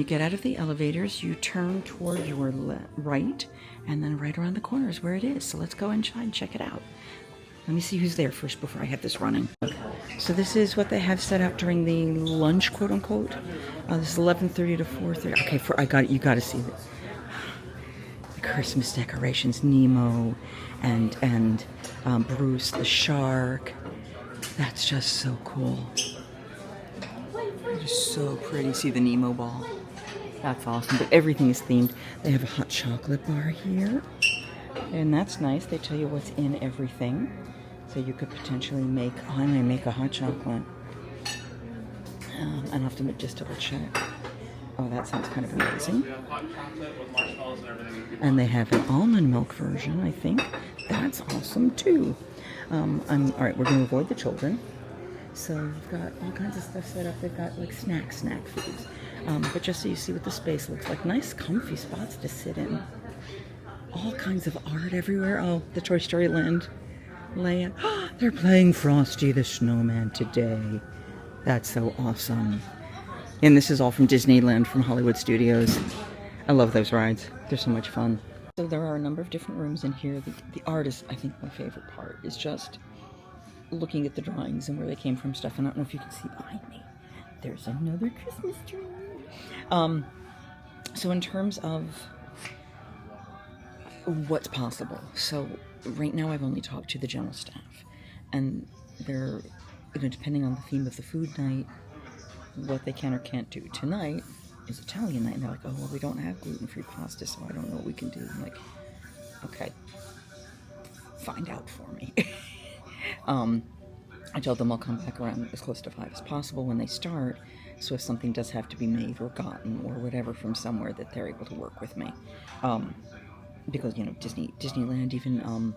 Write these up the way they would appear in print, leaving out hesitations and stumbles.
You get out of the elevators, you turn toward your right, and then right around the corner is where it is. So let's go inside and check it out. Let me see who's there first before I have this running. So this is what they have set up during the lunch, quote unquote. This is 11:30 to 4:30. Okay, I got it. You got to see it. The Christmas decorations, Nemo, and Bruce the shark. That's just so cool. It is so pretty. See the Nemo ball? That's awesome. But everything is themed. They have a hot chocolate bar here, and that's nice. They tell you what's in everything. So you could potentially make, I may make a hot chocolate. I'll have to just double check. Oh, that sounds kind of amazing. And they have an almond milk version, I think. That's awesome too. All right, we're going to avoid the children. So you've got all kinds of stuff set up. They've got like snack foods. But just so you see what the space looks like. Nice comfy spots to sit in. All kinds of art everywhere. Oh, the Toy Story Land layout. They're playing Frosty the Snowman today. That's so awesome. And this is all from Disneyland, from Hollywood Studios. I love those rides. They're so much fun. So there are a number of different rooms in here. The art is, I think, my favorite part, is just looking at the drawings and where they came from stuff. And I don't know if you can see behind me. There's another Christmas tree. So in terms of what's possible, so right now I've only talked to the general staff, and they're, depending on the theme of the food night, what they can or can't do. Tonight is Italian night, and they're like, oh, well, we don't have gluten-free pasta, so I don't know what we can do. I'm like, okay, find out for me. I told them I'll come back around as close to 5 as possible when they start, so if something does have to be made or gotten or whatever from somewhere, that they're able to work with me. Because, Disneyland, even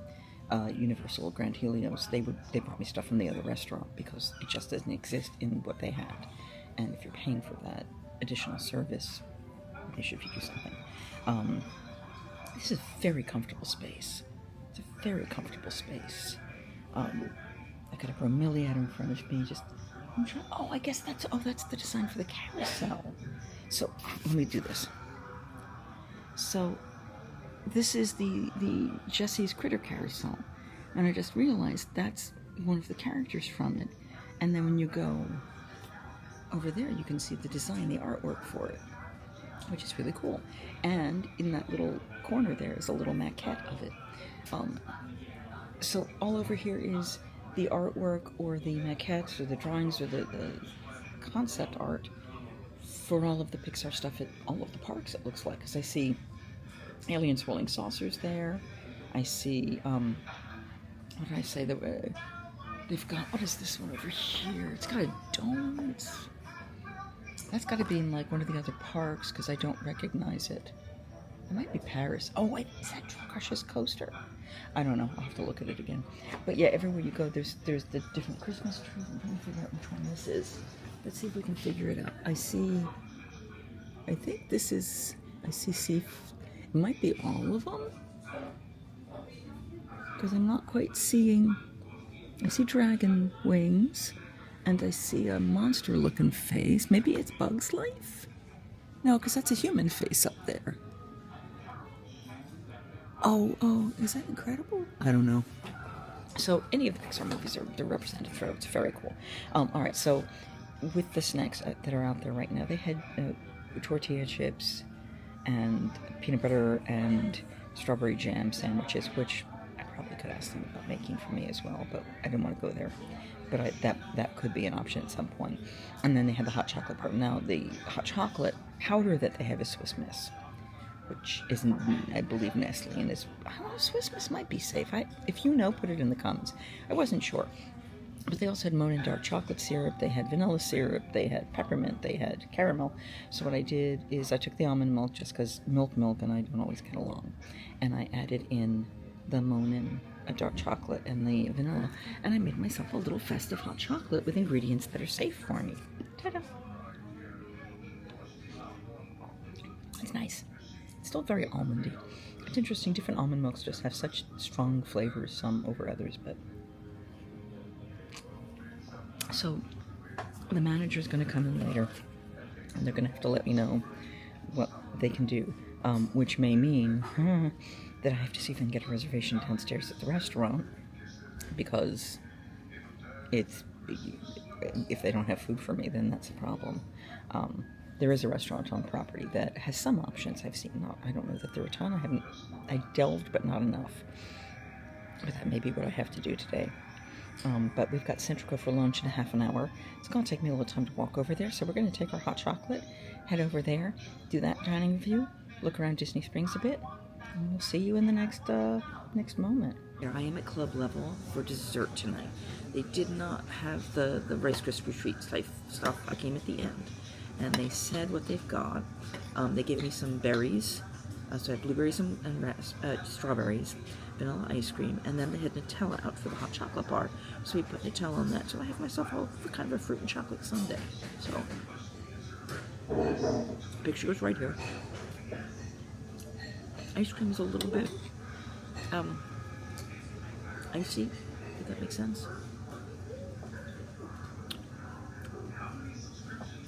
Universal, Grand Helios, they brought me stuff from the other restaurant because it just doesn't exist in what they had. And if you're paying for that additional service, they should give you something. This is a very comfortable space. It's a very comfortable space. I got a bromeliad in front of me. I guess that's the design for the carousel. So let me do this. So this is the Jesse's Critter Carousel, and I just realized that's one of the characters from it. And then when you go over there, you can see the design, the artwork for it, which is really cool. And in that little corner there is a little maquette of it. So all over here is the artwork or the maquettes or the drawings or the concept art for all of the Pixar stuff at all of the parks, it looks like. Because I see alien swirling saucers there. I see, what did I say? They've got, what is this one over here? It's got a dome. That's got to be in like one of the other parks because I don't recognize it. It might be Paris. Oh wait, is that Crush's coaster? I don't know. I'll have to look at it again. But yeah, everywhere you go, there's the different Christmas trees. I'm trying to figure out which one this is. Let's see if we can figure it out. I think this is, it might be all of them. Because I'm not quite seeing, I see dragon wings, and I see a monster-looking face. Maybe it's Bug's Life? No, because that's a human face up there. Oh, is that incredible? I don't know. So any of the Pixar movies they're represented throughout. It's very cool. All right, so with the snacks that are out there right now, they had tortilla chips and peanut butter and strawberry jam sandwiches, which I probably could ask them about making for me as well, but I didn't want to go there. But that could be an option at some point. And then they had the hot chocolate part. Now, the hot chocolate powder that they have is Swiss Miss, which isn't, I believe, Nestle, and is, I don't know, Swiss Miss might be safe. If you know, put it in the comments. I wasn't sure. But they also had Monin dark chocolate syrup, they had vanilla syrup, they had peppermint, they had caramel. So what I did is I took the almond milk, just because milk and I don't always get along, and I added in the Monin dark chocolate and the vanilla, and I made myself a little festive hot chocolate with ingredients that are safe for me. Ta-da! It's nice. It's still very almondy. It's interesting, different almond milks just have such strong flavors, some over others, but... So, the manager's going to come in later, and they're going to have to let me know what they can do, which may mean that I have to see if I can get a reservation downstairs at the restaurant, because it's, if they don't have food for me, then that's a problem. There is a restaurant on property that has some options I've seen. I don't know that there are a ton. I delved, but not enough. But that may be what I have to do today. But we've got Centrica for lunch in a half an hour. It's going to take me a little time to walk over there, so we're going to take our hot chocolate, head over there, do that dining review, look around Disney Springs a bit, and we'll see you in the next moment. Here I am at club level for dessert tonight. They did not have the Rice Krispie treats type stuff. I came at the end, and they said what they've got. They gave me some berries, so I have blueberries and strawberries, vanilla ice cream, and then they had Nutella out for the hot chocolate bar. So we put Nutella on that. So I have myself kind of a fruit and chocolate sundae. So, picture goes right here. Ice cream is a little bit icy, if that makes sense.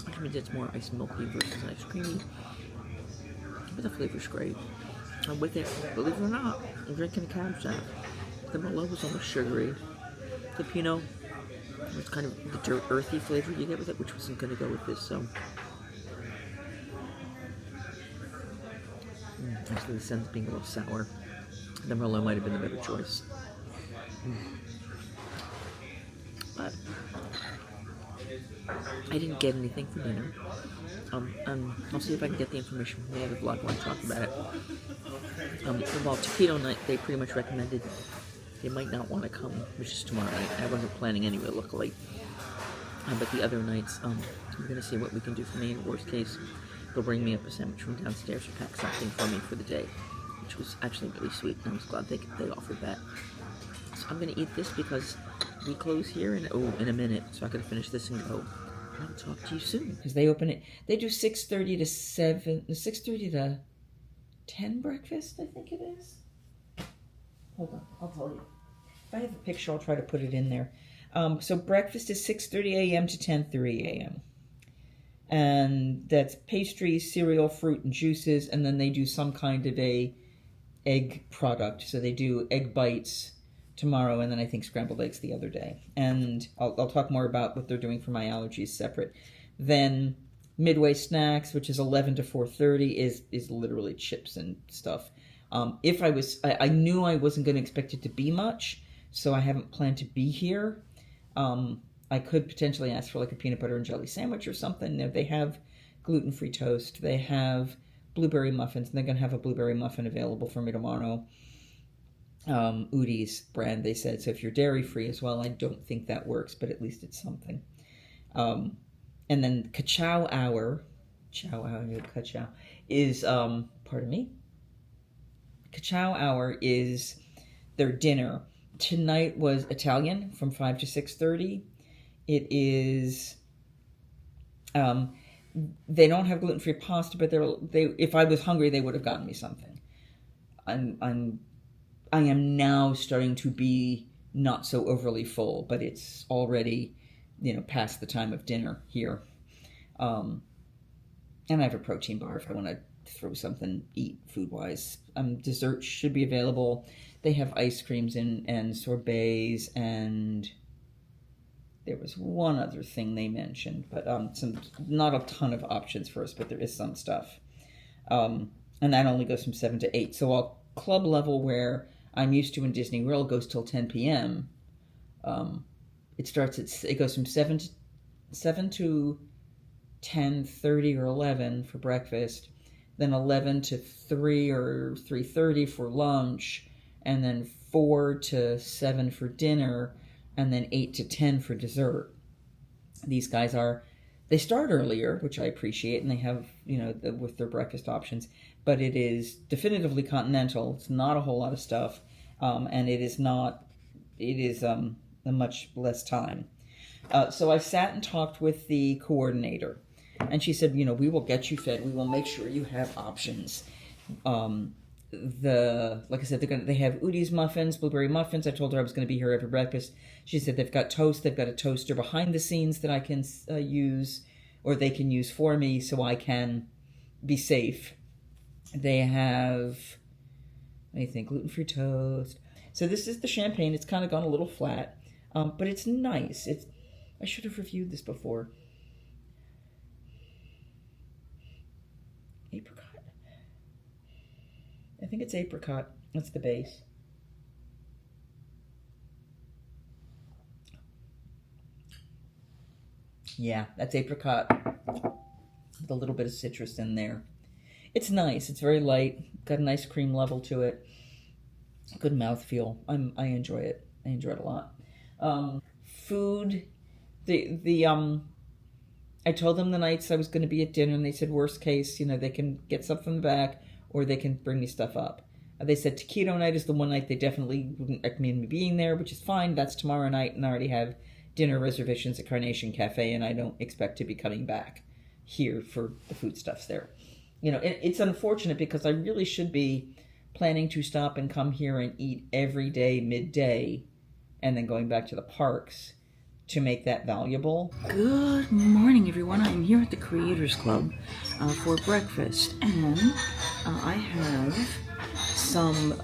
Which means it's more ice milky versus ice creamy. But the flavor's great. And with it, believe it or not, I'm drinking a cab sack. The Merlot was almost sugary. The Pinot was kind of the dirt earthy flavor you get with it, which wasn't going to go with this, so. Actually, the sense being a little sour. The Merlot might have been the better choice. But I didn't get anything for dinner. I'll see if I can get the information from the other blog when I talk about it. Well, Taquito night, they pretty much recommended they might not want to come, which is tomorrow night. I wasn't planning anyway, luckily. But the other nights, we're going to see what we can do for me. In worst case, they'll bring me up a sandwich from downstairs or pack something for me for the day, which was actually really sweet, and I was glad they offered that. So I'm going to eat this because we close here in a minute, so I got to finish this and go. I'll talk to you soon. Because they open it, they do 6:30 to 6:30 to 10 breakfast, I think it is. Hold on, I'll tell you. If I have a picture, I'll try to put it in there. So breakfast is 6:30 a.m. to 10:30 a.m. And that's pastries, cereal, fruit, and juices, and then they do some kind of a egg product. So they do egg bites tomorrow, and then I think scrambled eggs the other day. And I'll talk more about what they're doing for my allergies separate. Then midway snacks, which is 11 to 4:30, is literally chips and stuff. I knew I wasn't going to expect it to be much, so I haven't planned to be here. I could potentially ask for like a peanut butter and jelly sandwich or something. They have gluten-free toast. They have blueberry muffins, and they're going to have a blueberry muffin available for me tomorrow. Udi's brand, they said. So if you're dairy-free as well, I don't think that works, but at least it's something. And then Ka-chow Hour is, pardon me, Ka-chow Hour is their dinner. Tonight was Italian from 5 to 6:30. It is, they don't have gluten-free pasta, but if I was hungry, they would have gotten me something. I am now starting to be not so overly full, but it's already, past the time of dinner here. And I have a protein bar if I want to throw something, eat food-wise. Desserts should be available. They have ice creams and sorbets, and there was one other thing they mentioned, but not a ton of options for us, but there is some stuff. And that only goes from 7 to 8. So while club level, where I'm used to in Disney World, goes till 10 p.m., it goes from 7 to 10:30 or 11 for breakfast, then 11 to 3 or 3:30 for lunch, and then 4 to 7 for dinner, and then 8 to 10 for dessert. These guys they start earlier, which I appreciate, and they have, with their breakfast options, but it is definitively continental. It's not a whole lot of stuff, and it is a much less time. So I sat and talked with the coordinator, and she said, we will get you fed. We will make sure you have options. Like I said, they have Udi's muffins, blueberry muffins. I told her I was going to be here every breakfast. She said they've got toast. They've got a toaster behind the scenes that I can use, or they can use for me, so I can be safe. They have, what do you think, gluten-free toast. So this is the champagne. It's kind of gone a little flat, but it's nice. I should have reviewed this before. Apricot? I think it's apricot. That's the base. Yeah, that's apricot with a little bit of citrus in there. It's nice. It's very light. Got a nice cream level to it. Good mouthfeel. I enjoy it. I enjoy it a lot. Food. I told them the nights I was going to be at dinner, and they said worst case, they can get stuff from the back, or they can bring me stuff up. They said taquito night is the one night they definitely wouldn't recommend me being there, which is fine. That's tomorrow night, and I already have dinner reservations at Carnation Cafe, and I don't expect to be coming back here for the foodstuffs there. It's unfortunate because I really should be planning to stop and come here and eat every day midday, and then going back to the parks to make that valuable. Good morning, everyone. I'm here at the Creators Club for breakfast, and I have some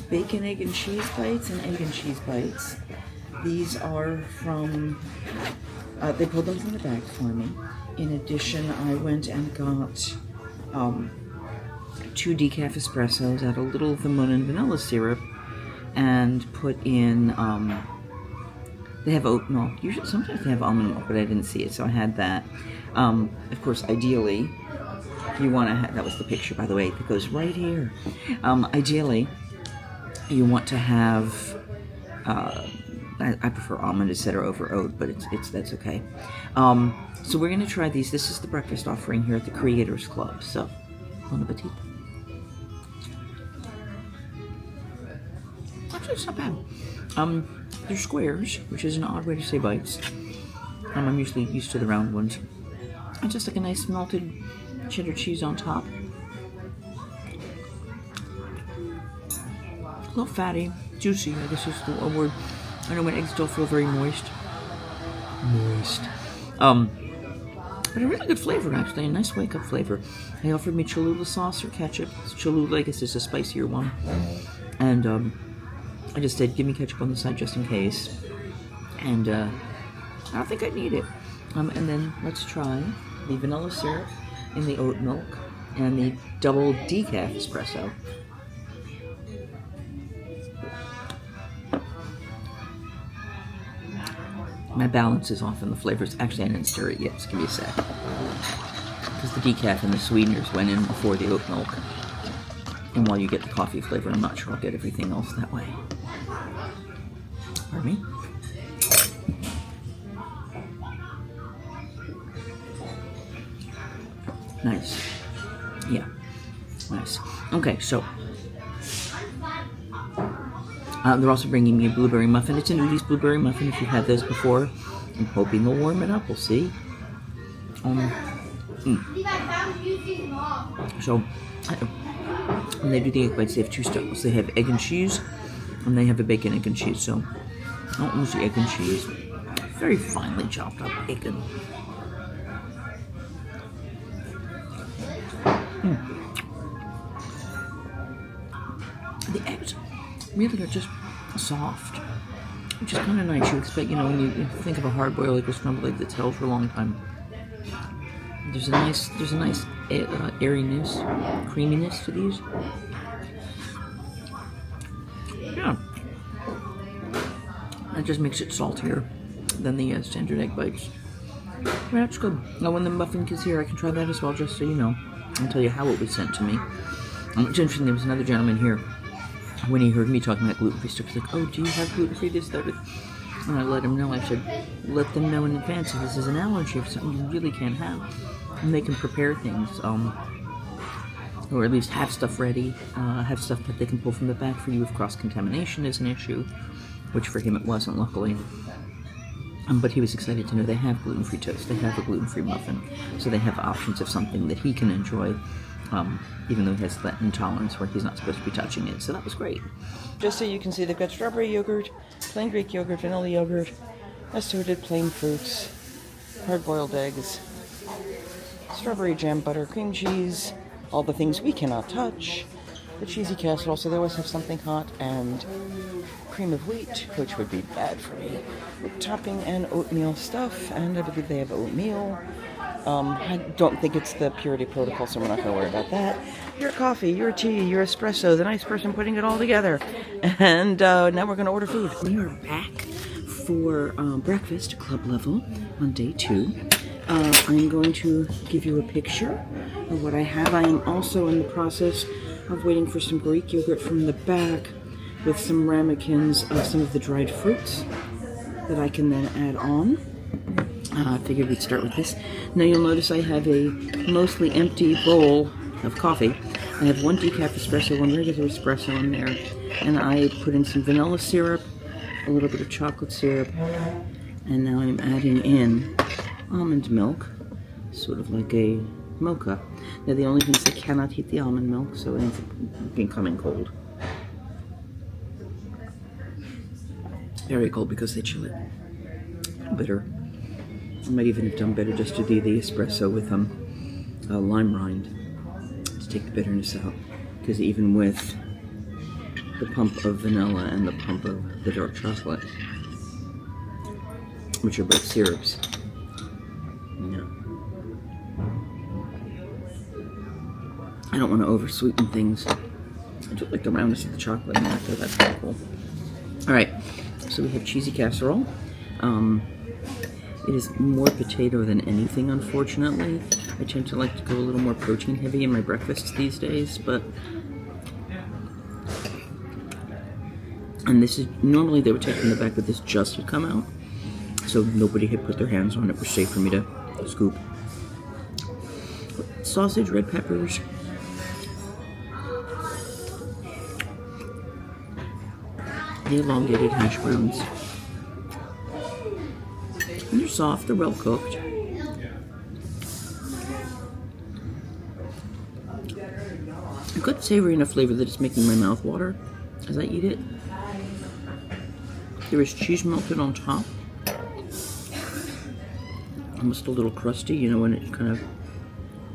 bacon, egg, and cheese bites and egg and cheese bites. These are from, they pulled them from the bag for me. In addition, I went and got 2 decaf espressos, add a little of the and vanilla syrup, and put in, they have oat milk. Usually, sometimes they have almond milk, but I didn't see it, so I had that. Of course, ideally, you want to have, that was the picture, by the way, that goes right here. Ideally, you want to have, I prefer almond instead of over oat, but that's okay. So we're going to try these. This is the breakfast offering here at the Creators Club. So, bon appetit. Actually, it's not bad. They're squares, which is an odd way to say bites. I'm usually used to the round ones. And just like a nice melted cheddar cheese on top. A little fatty, juicy, I guess is the word. I know my eggs still feel very moist. But a really good flavor, actually. A nice wake-up flavor. They offered me Cholula sauce or ketchup. Cholula, I guess, is a spicier one. And I just said, give me ketchup on the side just in case. And I don't think I need it. And then let's try the vanilla syrup and the oat milk and the double decaf espresso. My balance is off in the flavors. Actually, I didn't stir it yet, so give me a sec. Because the decaf and the sweeteners went in before the oat milk. And while you get the coffee flavor, I'm not sure I'll get everything else that way. Pardon me? Nice. Yeah. Nice. Okay, so they're also bringing me a blueberry muffin. It's a Nudie's blueberry muffin. If you've had those before, I'm hoping they'll warm it up. We'll see. So, when they do the egg bites, they have 2 styles. They have egg and cheese, and they have a bacon, egg, and cheese. So, I don't use the egg and cheese. Very finely chopped up bacon. The eggs really are just soft, which is kind of nice. You expect, when you think of a hard-boiled egg or scrambled egg that's held for a long time, there's a nice airiness, creaminess to these. Yeah, that just makes it saltier than the standard egg bites. Yeah, that's good. Now, when the muffin is here, I can try that as well, just so you know. I'll tell you how it was sent to me. It's interesting, there was another gentleman here. When he heard me talking about gluten-free stuff, he's like, oh, do you have gluten-free this, that? And I let him know. I said, let them know in advance if this is an allergy or something you really can't have. And they can prepare things, or at least have stuff ready, have stuff that they can pull from the back for you if cross-contamination is an issue, which for him it wasn't, luckily. But he was excited to know they have gluten-free toast, they have a gluten-free muffin, so they have options of something that he can enjoy, even though he has that intolerance where he's not supposed to be touching it, so that was great. Just so you can see, they've got strawberry yogurt, plain Greek yogurt, vanilla yogurt, assorted plain fruits, hard-boiled eggs, strawberry jam, butter, cream cheese, all the things we cannot touch, the cheesy casserole, so they always have something hot, and cream of wheat, which would be bad for me, with topping and oatmeal stuff, and I believe they have oatmeal. I don't think it's the purity protocol, so we're not going to worry about that. Your coffee, your tea, your espresso, the nice person putting it all together. And now we're going to order food. We are back for breakfast, club level, on day 2. I'm going to give you a picture of what I have. I am also in the process of waiting for some Greek yogurt from the back with some ramekins of some of the dried fruits that I can then add on. I figured we'd start with this. Now you'll notice I have a mostly empty bowl of coffee. I have 1 decaf espresso, 1 regular espresso in there, and I put in some vanilla syrup, a little bit of chocolate syrup, and now I'm adding in almond milk, sort of like a mocha. Now the only thing is I cannot heat the almond milk, so it ends up becoming cold. Very cold because they chill it. Bitter. I might even have done better just to do the espresso with lime rind to take the bitterness out, because even with the pump of vanilla and the pump of the dark chocolate, which are both syrups, yeah, I don't want to over sweeten things. I do like the roundness of the chocolate in that, so that's pretty cool. Alright, so we have cheesy casserole. It is more potato than anything, unfortunately. I tend to like to go a little more protein heavy in my breakfasts these days, but... And this is... Normally they would take from the back, but this just had come out. So nobody had put their hands on it. It was safe for me to scoop. Sausage, red peppers. The elongated hash browns. And they're soft, they're well cooked. A good savory enough flavor that it's making my mouth water as I eat it. There is cheese melted on top. Almost a little crusty, you know, when it kind of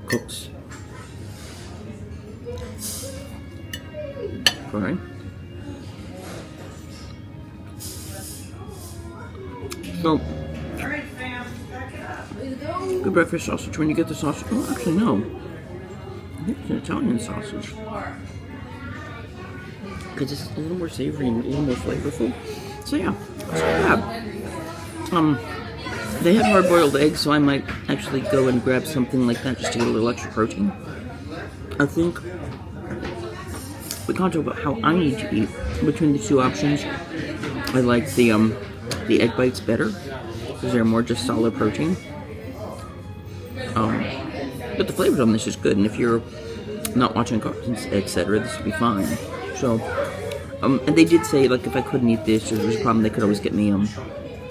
cooks. Fine. So, good breakfast sausage. When you get the sausage, oh, actually no, I think it's an Italian sausage, because it's a little more savory and a little more flavorful. So yeah, that's what I have. They had hard-boiled eggs, so I might actually go and grab something like that just to get a little extra protein. I think we can't talk about how I need to eat between the 2 options. I like the egg bites better because they're more just solid protein. But the flavor on this is good, and if you're not watching cartoons, etc., this would be fine. So, and they did say, like, if I couldn't eat this, or there was a problem, they could always get me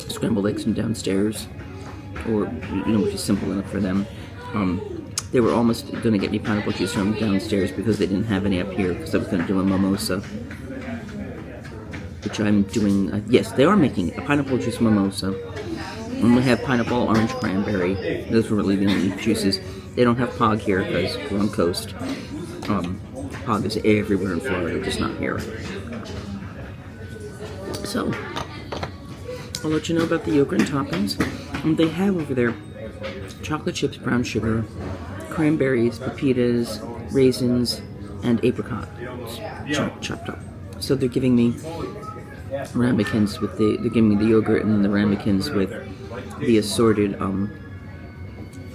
scrambled eggs from downstairs, or, you know, which is simple enough for them. They were almost going to get me pineapple juice from downstairs because they didn't have any up here, because I was going to do a mimosa, which I'm doing. Yes, they are making a pineapple juice mimosa. And we have pineapple, orange, cranberry. Those were really the only juices. They don't have Pog here because we're on coast. Pog is everywhere in Florida, just not here. So, I'll let you know about the yogurt and toppings. They have over there chocolate chips, brown sugar, cranberries, pepitas, raisins, and apricot chopped up. So they're giving me ramekins with they're giving me the yogurt and then the ramekins with the assorted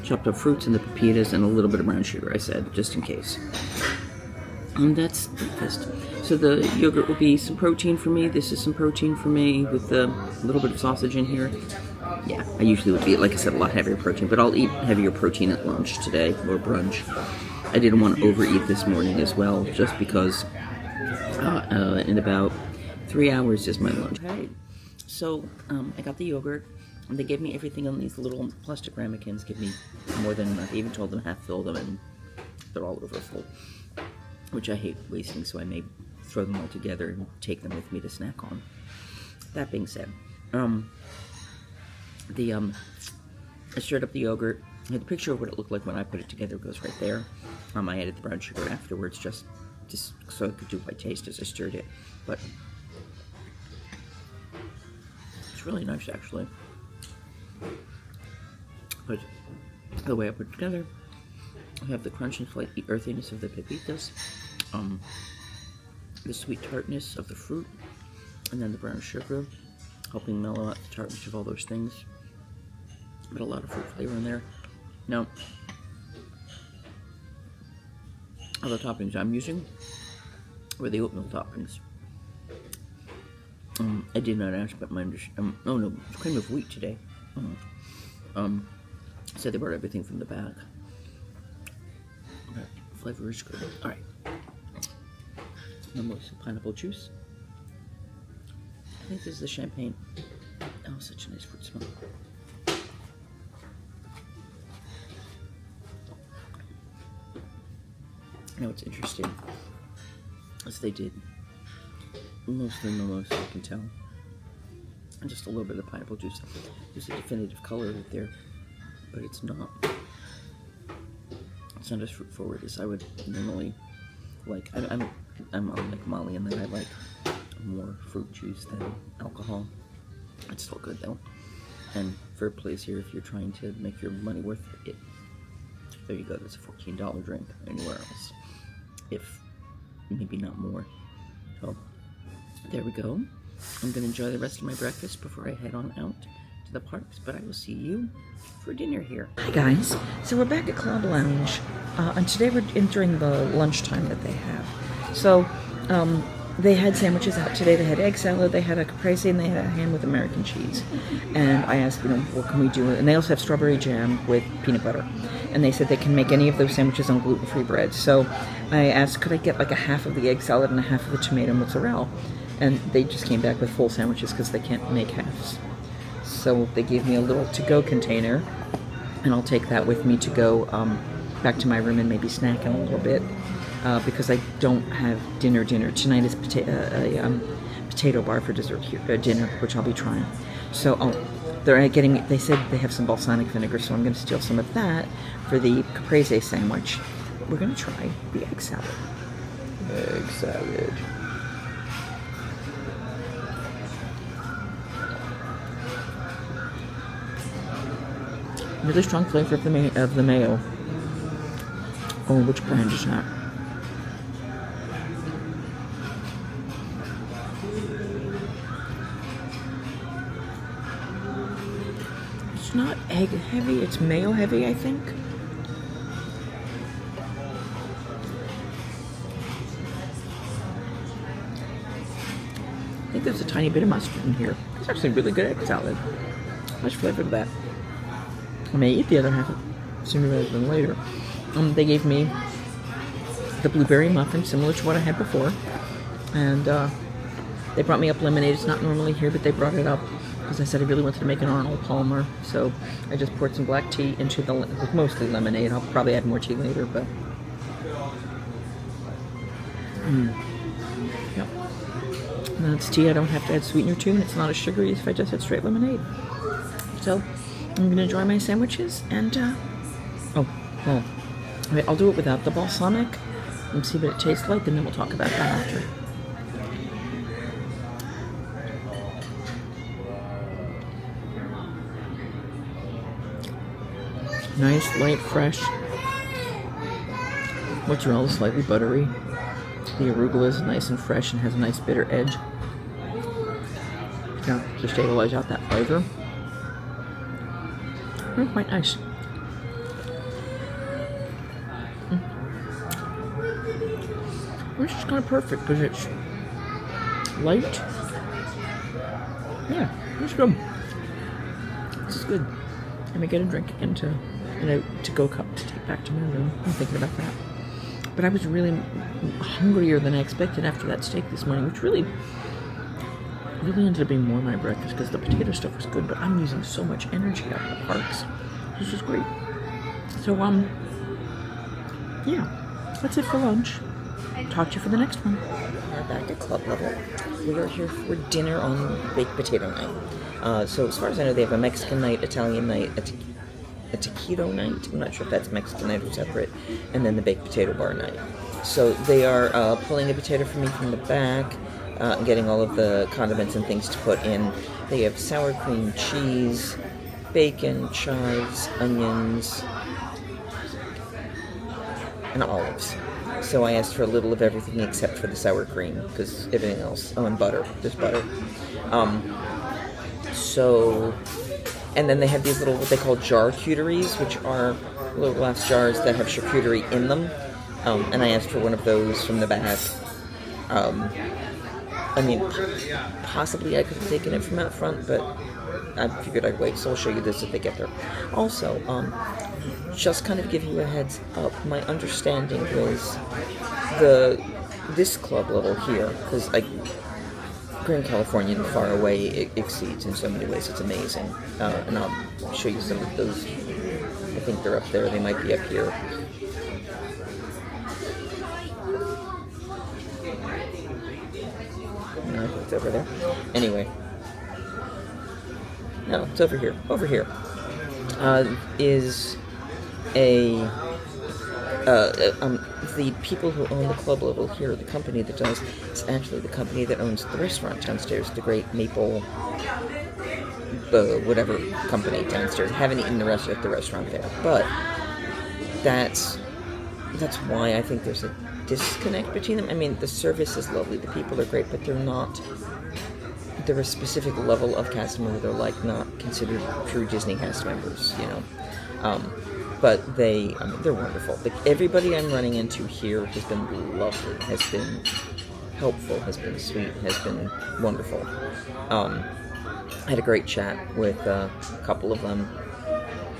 chopped up fruits and the pepitas and a little bit of brown sugar, I said, just in case. And that's breakfast. So the yogurt will be some protein for me. This is some protein for me with a little bit of sausage in here. Yeah, I usually would eat, like I said, a lot heavier protein, but I'll eat heavier protein at lunch today, or brunch. I didn't want to overeat this morning as well, just because in about 3 hours is my lunch. Okay, so I got the yogurt, and they gave me everything on these little plastic ramekins, give me more than enough. I even told them half fill them, and they're all over full, which I hate wasting, so I may throw them all together and take them with me to snack on. That being said, I stirred up the yogurt, The picture of what it looked like when I put it together goes right there. I added the brown sugar afterwards, just so I could do by taste as I stirred it. But it's really nice, actually. But the way I put it together, I have the crunch and slight earthiness of the pepitas, the sweet tartness of the fruit, and then the brown sugar, helping mellow out the tartness of all those things. But a lot of fruit flavor in there. Now, other toppings I'm using were the oatmeal toppings. I did not ask, but my oh no, it's cream of wheat today. So they brought everything from the bag. Okay, flavor is good. All right, almost pineapple juice. I think this is the champagne. Oh, such a nice fruit smell. Now what's interesting is they did mostly mimosa, I can tell, and just a little bit of pineapple juice. There's a definitive color right there, but it's not as fruit forward as I would normally like. I'm like Molly in that I like more fruit juice than alcohol. It's still good though, and fair place here if you're trying to make your money worth it. There you go. That's a $14 drink anywhere else, if maybe not more. So there we go. I'm gonna enjoy the rest of my breakfast before I head on out to the parks, but I will see you for dinner here. Hi guys, so we're back at Club Lounge, and today we're entering the lunchtime that they have. So they had sandwiches out today. They had egg salad, they had a caprese, and they had a ham with American cheese. And I asked, what can we do? And they also have strawberry jam with peanut butter. And they said they can make any of those sandwiches on gluten-free bread. So I asked, could I get like a half of the egg salad and a half of the tomato mozzarella? And they just came back with full sandwiches because they can't make halves. So they gave me a little to-go container, and I'll take that with me to go back to my room and maybe snack in a little bit. Because I don't have dinner. Tonight is potato bar for dessert here, dinner, which I'll be trying. So they said they have some balsamic vinegar, so I'm going to steal some of that for the caprese sandwich. We're going to try the egg salad. Egg salad. Really strong flavor of the mayo. Oh, which brand is that? It's not egg heavy, it's mayo heavy, I think. I think there's a tiny bit of mustard in here. It's actually really good egg salad. Much flavor to that. I may eat the other half sooner rather than later. They gave me the blueberry muffin, similar to what I had before. And they brought me up lemonade. It's not normally here, but they brought it up because I said I really wanted to make an Arnold Palmer. So I just poured some black tea into with mostly lemonade. I'll probably add more tea later, but yep. And that's tea. I don't have to add sweetener to, and it's not as sugary as if I just had straight lemonade. So I'm gonna enjoy my sandwiches, and I'll do it without the balsamic and see what it tastes like, and then we'll talk about that after. Nice, light, fresh. Mozzarella is slightly buttery. The arugula is nice and fresh and has a nice bitter edge. Yeah, to stabilize out that flavor. Quite nice. Which is kind of perfect because it's light. Yeah, it's good. This is good. I may get a drink into a to-go cup to take back to my room. I'm thinking about that. But I was really hungrier than I expected after that steak this morning, which really ended up being more my breakfast because the potato stuff was good, but I'm using so much energy out in the parks. This is great. So, yeah, that's it for lunch. Talk to you for the next one. We're back at club level. We are here for dinner on baked potato night. So as far as I know, they have a Mexican night, Italian night, a taquito night. I'm not sure if that's Mexican night or separate. And then the baked potato bar night. So they are pulling a potato for me from the back, and getting all of the condiments and things to put in. They have sour cream cheese, bacon, chives, onions, and olives. So I asked for a little of everything except for the sour cream, because everything else... Oh, and butter. There's butter. And then they have these little, what they call charcuteries, which are little glass jars that have charcuterie in them. And I asked for one of those from the back. I mean, possibly I could have taken it from out front, but I figured I'd wait, so I'll show you this if they get there. Also, just kind of give you a heads up, my understanding was this club level here, because Grand California and far away, it exceeds in so many ways. It's amazing. And I'll show you some of those. I think they're up there. They might be up here. No, it's over there. Anyway. No, it's over here. Over here is the people who own the club level here, the company that does, it's actually the company that owns the restaurant downstairs, the Great Maple, whatever company downstairs. I haven't eaten the rest at the restaurant there, but that's why I think there's a disconnect between them. I mean, the service is lovely, the people are great, but they're a specific level of cast member. They're not considered true Disney cast members, you know. But they're wonderful. Everybody I'm running into here has been lovely, has been helpful, has been sweet, has been wonderful. I had a great chat with a couple of them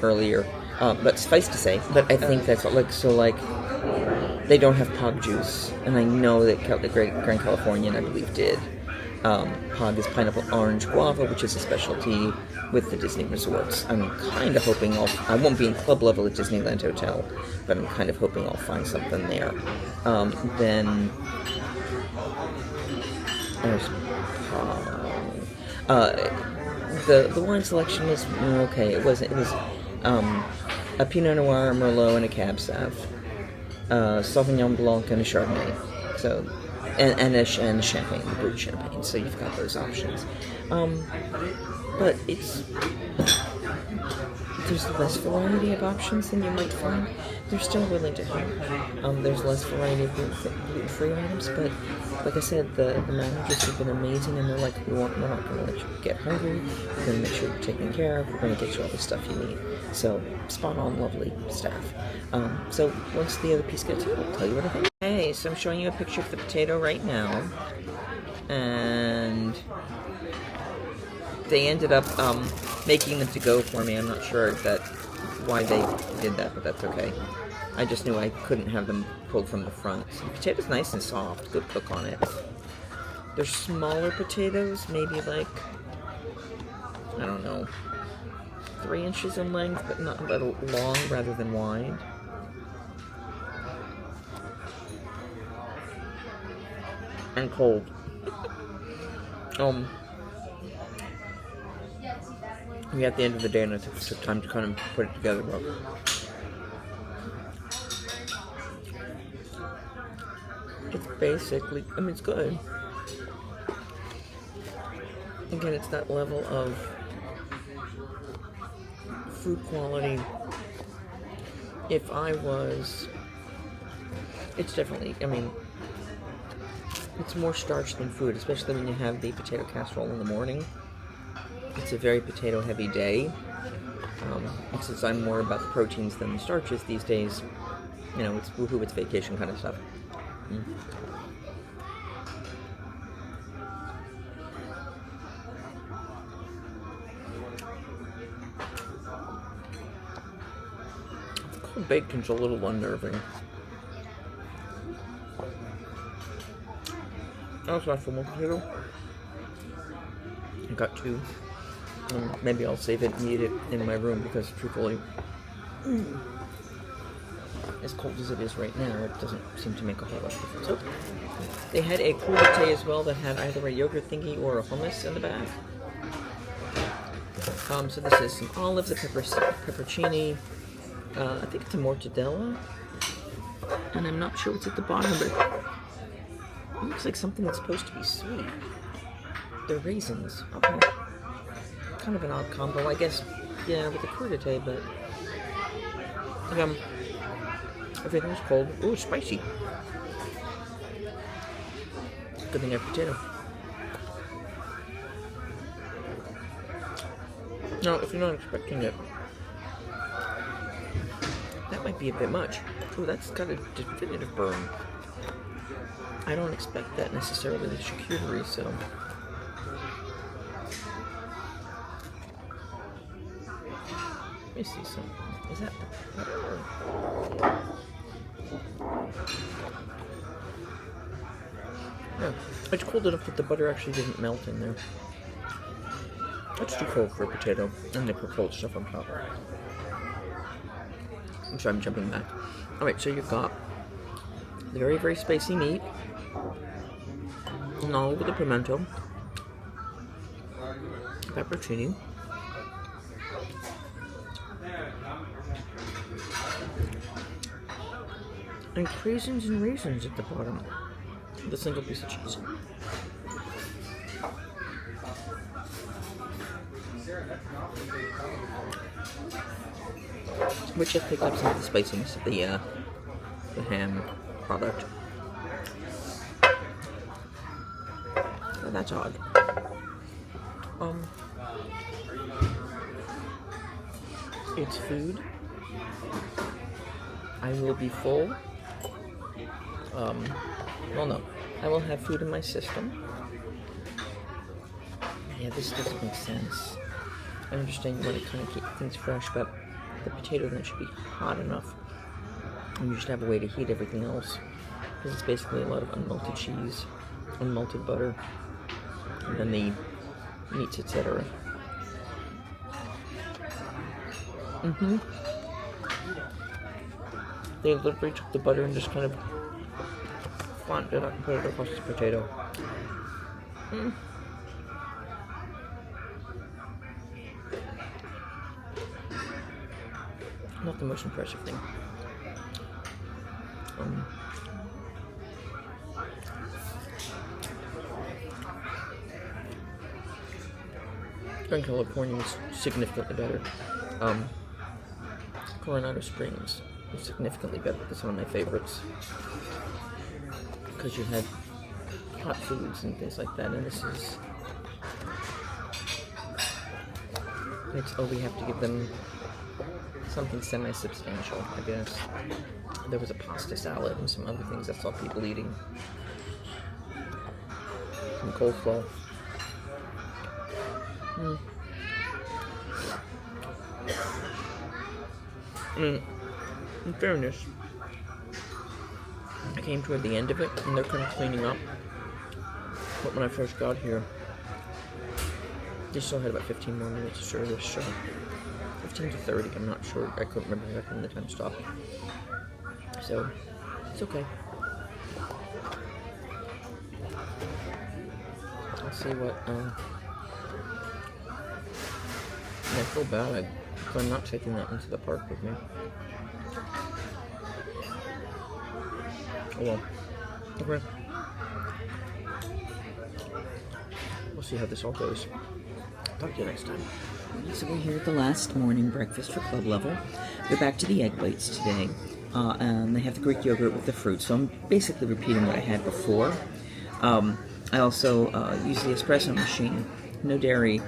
earlier. But suffice to say, but I think that's they don't have Pog juice, and I know that Grand Californian, I believe, did. Pog is pineapple orange guava, which is a specialty with the Disney resorts. I'm kind of hoping I won't be in club level at Disneyland Hotel, but I'm kind of hoping I'll find something there. Then there's the wine selection was okay. It was a Pinot Noir, a Merlot, and a Cab Sav, Sauvignon Blanc, and a Chardonnay. So. And champagne, the brut champagne. So you've got those options. But there's less variety of options than you might find. They're still willing to help. There's less variety of gluten-free items, but like I said, the managers have been amazing, and they're like, we're not going to let you get hungry. We're going to make sure you're taken care of. We're going to get you all the stuff you need. So spot on, lovely staff. So once the other piece gets here, I'll tell you what I think. Hey, so I'm showing you a picture of the potato right now, and they ended up making them to go for me. I'm not sure why they did that, but that's okay. I just knew I couldn't have them pulled from the front. So the potato's nice and soft, good cook on it. They're smaller potatoes, maybe I don't know, 3 inches in length, but not long rather than wide. And cold. We at the end of the day, and it took time to kind of put it together, but it's basically, I mean, it's good. Again, it's that level of food quality. It's definitely, I mean, it's more starch than food, especially when you have the potato casserole in the morning. It's a very potato-heavy day. Since I'm more about the proteins than the starches these days, you know, it's woohoo, it's vacation kind of stuff. Cold bacon's a little unnerving. I also have some more potato. I got 2. Maybe I'll save it and eat it in my room because, truthfully, as cold as it is right now, it doesn't seem to make a whole lot of difference. So, they had a crudité as well that had either a yogurt thingy or a hummus in the back. So this is some olives, a pepperoncini. I think it's a mortadella. And I'm not sure what's at the bottom, but it looks like something that's supposed to be sweet. They're raisins. Okay. Kind of an odd combo, I guess. Yeah, with the crudité, but everything's cold. Ooh, spicy. Good thing I have potato. Now, if you're not expecting it, that might be a bit much. Ooh, that's got a definitive burn. I don't expect that necessarily with charcuterie, so. Let me see something. Is that the butter? Yeah, it's cold enough that the butter actually didn't melt in there. It's too cold for a potato, and they put cold stuff on top. I'm sorry, I'm jumping back. Alright, so you've got the very, very spicy meat, and all over the pimento, pepperoncini, and craisins and raisins at the bottom, with a single piece of cheese. Which has picked up some of the spiciness of the ham product. Oh, that's odd. It's food. I will be full. Well, no. I will have food in my system. Yeah, this doesn't make sense. I understand you want to kind of keep things fresh, but the potato then should be hot enough. And you should have a way to heat everything else. Because it's basically a lot of unmelted cheese, unmelted butter, and then the meats, etc. They literally took the butter and just kind of flaunted it up and put it across the potato. Not the most impressive thing. Southern California is significantly better. Coronado Springs is significantly better. It's one of my favorites because you had hot foods and things like that, and this is. We have to give them something semi-substantial, I guess. There was a pasta salad and some other things I saw people eating. Some coleslaw. In fairness, I came toward the end of it and they're kind of cleaning up. But when I first got here, they still had about 15 more minutes of service, so 15 to 30, I'm not sure. I couldn't remember exactly when the time stopped. So, it's okay. Let's see what, I feel bad if I'm not taking that into the park with me. Oh well. Okay. We'll see how this all goes. Talk to you next time. So we're here at the last morning breakfast for club level. We're back to the egg bites today. And they have the Greek yogurt with the fruit. So I'm basically repeating what I had before. I also used the espresso machine. No dairy,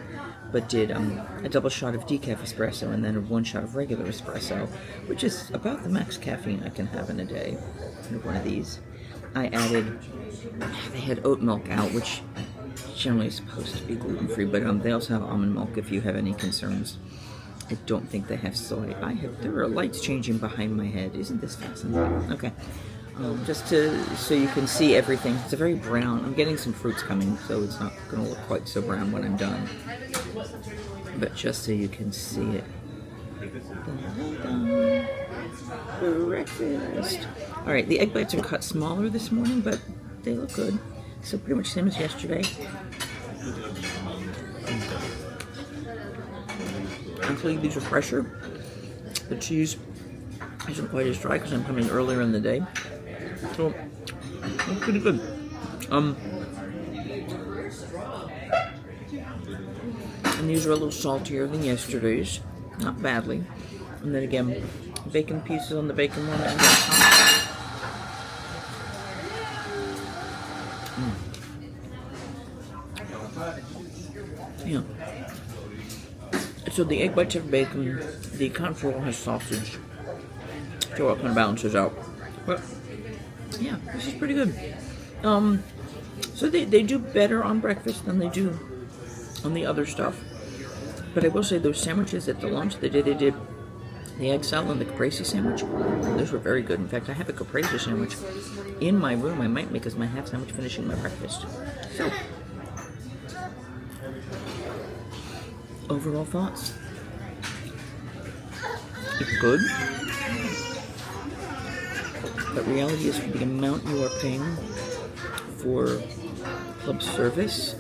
but did a double shot of decaf espresso and then 1 shot of regular espresso, which is about the max caffeine I can have in a day in one of these. I added, they had oat milk out, which generally is supposed to be gluten-free, but they also have almond milk if you have any concerns. I don't think they have soy. There are lights changing behind my head. Isn't this fascinating? Okay. Just so you can see everything. It's a very brown. I'm getting some fruits coming, so it's not going to look quite so brown when I'm done. But just so you can see it. Breakfast. All right, the egg bites are cut smaller this morning, but they look good. So pretty much same as yesterday. Actually, these are fresher. The cheese isn't quite as dry because I'm coming earlier in the day. So, it's pretty good. And these are a little saltier than yesterday's. Not badly. And then again, bacon pieces on the bacon one and then top. Yeah. So the egg whites have bacon, the confit has sausage. So it kind of balances out. But yeah, this is pretty good. So they do better on breakfast than they do on the other stuff. But I will say those sandwiches at the lunch they did the egg salad and the caprese sandwich. Those were very good. In fact, I have a caprese sandwich in my room. I might make as my half sandwich finishing my breakfast. So, overall thoughts? It's good. But reality is, for the amount you are paying for club service,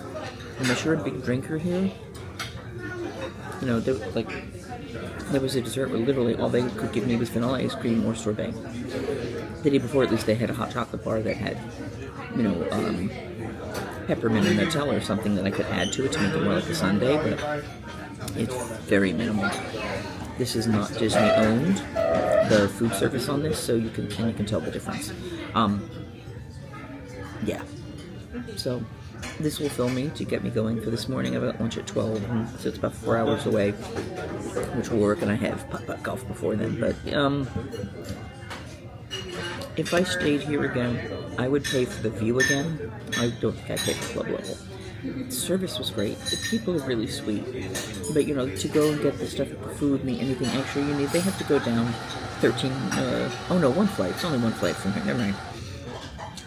unless you're a big drinker here, you know, there was a dessert where literally all they could give me was vanilla ice cream or sorbet. The day before, at least, they had a hot chocolate bar that had, you know, peppermint and Nutella or something that I could add to it to make it more like a sundae, but it's very minimal. This is not Disney owned, the food service on this, so you can tell the difference. Yeah. So this will fill me to get me going for this morning. I've got lunch at 12, and so it's about 4 hours away, which will work, and I have putt-putt golf before then. But if I stayed here again, I would pay for the view again. I don't think I'd pay for club level. The service was great. The people are really sweet. But, you know, to go and get the stuff, the food, and anything extra you need, they have to go down 1 flight. It's only 1 flight from here. Never mind.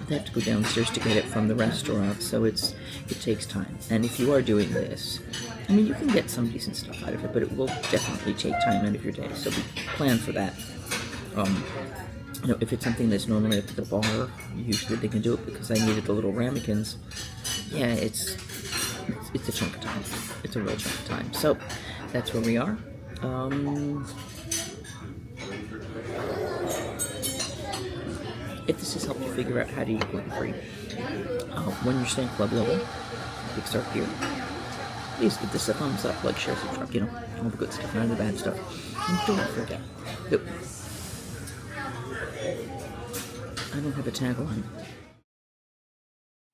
They have to go downstairs to get it from the restaurant, so it takes time. And if you are doing this, I mean, you can get some decent stuff out of it, but it will definitely take time out of your day, so plan for that. You know, if it's something that's normally up at the bar, usually they can do it because I needed the little ramekins. Yeah, it's a chunk of time. It's a real chunk of time. So that's where we are. If this has helped you figure out how to eat gluten-free when you're staying club level, Pixar here, please give this a thumbs up, like, share, subscribe, you know, all the good stuff, none of the bad stuff. And don't forget that I don't have a tagline.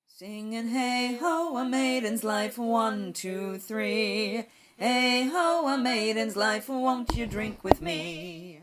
Singing hey ho, a maiden's life, 1, 2, 3. Hey ho, a maiden's life, won't you drink with me?